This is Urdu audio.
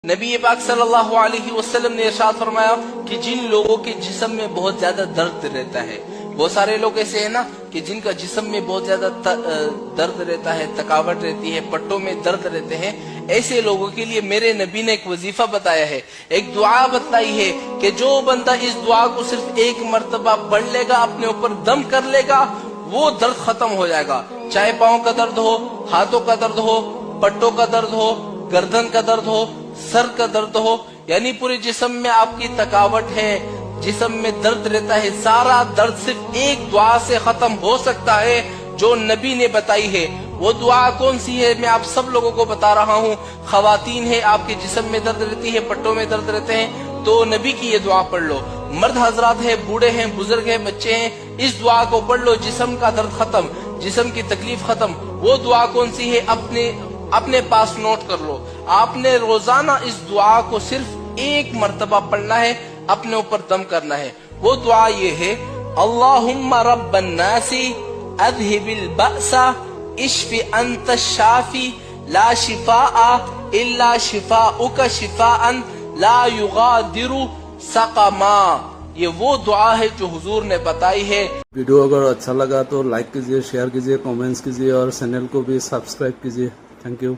نبی پاک صلی اللہ علیہ وسلم نے ارشاد فرمایا کہ جن لوگوں کے جسم میں بہت زیادہ درد رہتا ہے، بہت سارے لوگ ایسے ہیں نا کہ جن کا جسم میں بہت زیادہ درد رہتا ہے، تھکاوٹ رہتی ہے، پٹوں میں درد رہتے ہیں، ایسے لوگوں کے لیے میرے نبی نے ایک وظیفہ بتایا ہے، ایک دعا بتائی ہے کہ جو بندہ اس دعا کو صرف ایک مرتبہ پڑھ لے گا، اپنے اوپر دم کر لے گا، وہ درد ختم ہو جائے گا۔ چاہے پاؤں کا درد ہو، ہاتھوں کا درد ہو، پٹوں کا درد ہو، گردن کا درد ہو، سر کا درد ہو، یعنی پورے جسم میں آپ کی تھکاوٹ ہے، جسم میں درد رہتا ہے، سارا درد صرف ایک دعا سے ختم ہو سکتا ہے جو نبی نے بتائی ہے۔ وہ دعا کون سی ہے میں آپ سب لوگوں کو بتا رہا ہوں۔ خواتین ہیں، آپ کے جسم میں درد رہتی ہے، پٹوں میں درد رہتے ہیں، تو نبی کی یہ دعا پڑھ لو۔ مرد حضرات ہیں، بوڑھے ہیں، بزرگ ہیں، بچے ہیں، اس دعا کو پڑھ لو، جسم کا درد ختم، جسم کی تکلیف ختم۔ وہ دعا کون سی ہے اپنے پاس نوٹ کر لو۔ آپ نے روزانہ اس دعا کو صرف ایک مرتبہ پڑھنا ہے، اپنے اوپر دم کرنا ہے۔ وہ دعا یہ ہے: اللہم رب الناس اذہب البأس اشف انت الشافی لا شفاء الا شفاءک شفاء لا یغادر سقما۔ یہ وہ دعا ہے جو حضور نے بتائی ہے۔ ویڈیو اگر اچھا لگا تو لائک کیجئے، شیئر کیجئے، کامنٹس کیجئے اور چینل کو بھی سبسکرائب کیجئے۔ Thank you.